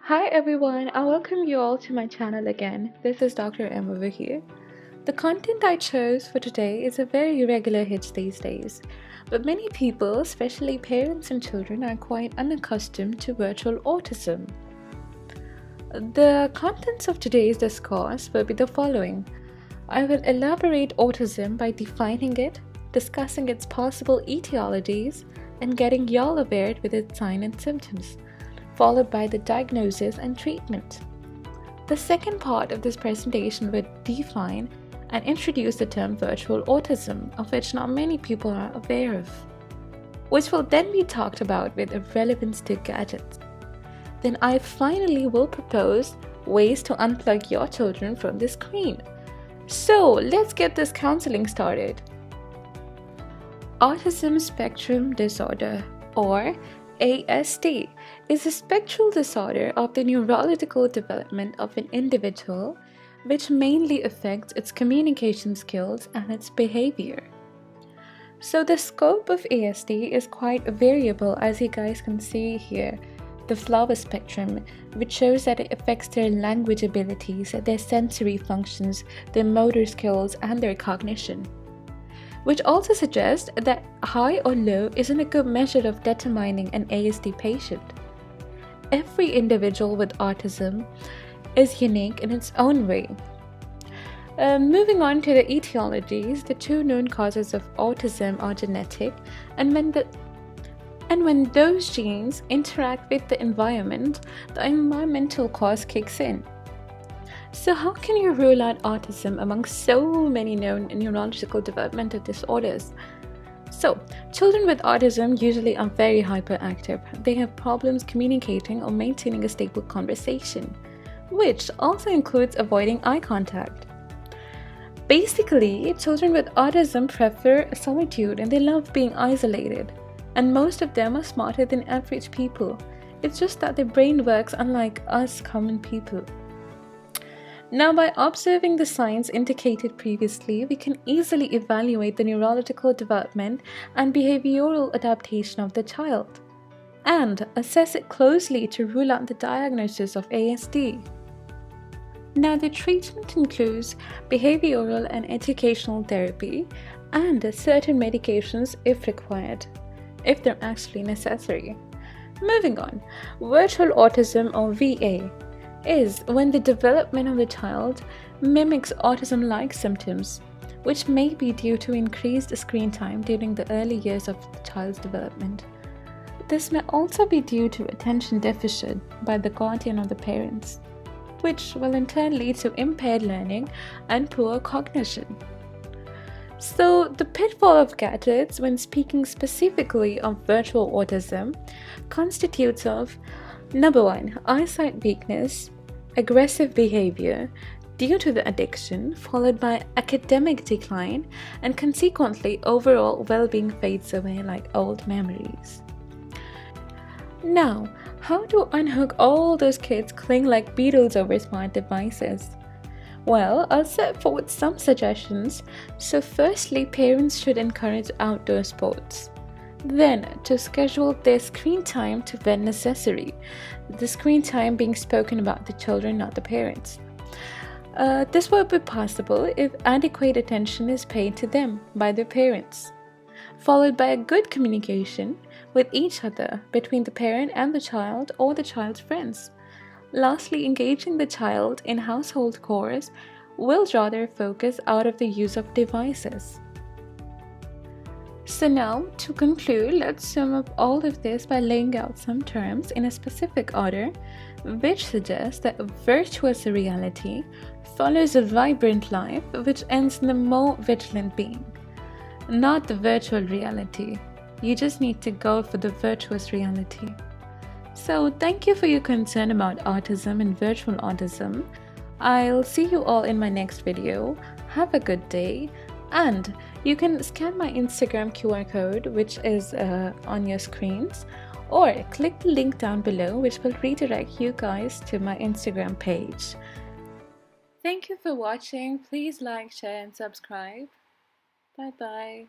Hi everyone, I welcome you all to my channel again. This is Dr.M over here. The content I chose for today is a very regular hit these days, but many people, especially parents and children, are quite unaccustomed to virtual autism. The contents of today's discourse will be the following. I will elaborate autism by defining it, discussing its possible etiologies, and getting y'all aware with its signs and symptoms, followed by the diagnosis and treatment. The second part of this presentation will define and introduce the term virtual autism, of which not many people are aware of, which will then be talked about with a relevance to gadgets. Then I finally will propose ways to unplug your children from the screen. So let's get this counseling started. Autism Spectrum Disorder, or ASD, is a spectral disorder of the neurological development of an individual, which mainly affects its communication skills and its behavior. So the scope of ASD is quite variable, as you guys can see here, the flower spectrum, which shows that it affects their language abilities, their sensory functions, their motor skills, and their cognition, which also suggests that high or low isn't a good measure of determining an ASD patient. Every individual with autism is unique in its own way. Moving on to the etiologies, the two known causes of autism are genetic, and when those genes interact with the environment, the environmental cause kicks in. So how can you rule out autism among so many known neurological developmental disorders? So, children with autism usually are very hyperactive. They have problems communicating or maintaining a stable conversation, which also includes avoiding eye contact. Basically, children with autism prefer solitude and they love being isolated. And most of them are smarter than average people. It's just that their brain works unlike us common people. Now, by observing the signs indicated previously, we can easily evaluate the neurological development and behavioral adaptation of the child, and assess it closely to rule out the diagnosis of ASD. Now, the treatment includes behavioral and educational therapy and certain medications if required, if they're actually necessary. Moving on, virtual autism, or VA, is when the development of the child mimics autism-like symptoms, which may be due to increased screen time during the early years of the child's development. This may also be due to attention deficit by the guardian or the parents, which will in turn lead to impaired learning and poor cognition. So, the pitfall of gadgets when speaking specifically of virtual autism constitutes of number 1, eyesight weakness, aggressive behavior due to the addiction, followed by academic decline, and consequently overall well-being fades away like old memories. Now, how to unhook all those kids cling like beetles over smart devices? Well, I'll set forward some suggestions. So firstly, parents should encourage outdoor sports. Then, to schedule their screen time to when necessary, the screen time being spoken about the children, not the parents. This will be possible if adequate attention is paid to them by their parents, followed by a good communication with each other between the parent and the child or the child's friends. Lastly, engaging the child in household chores will draw their focus out of the use of devices. So now, to conclude, let's sum up all of this by laying out some terms in a specific order, which suggests that a virtuous reality follows a vibrant life, which ends in a more vigilant being. Not the virtual reality. You just need to go for the virtuous reality. So thank you for your concern about autism and virtual autism. I'll see you all in my next video. Have a good day. And you can scan my Instagram QR code, which is on your screens, or click the link down below, which will redirect you guys to my Instagram page. Thank you for watching. Please like, share, and subscribe. Bye bye.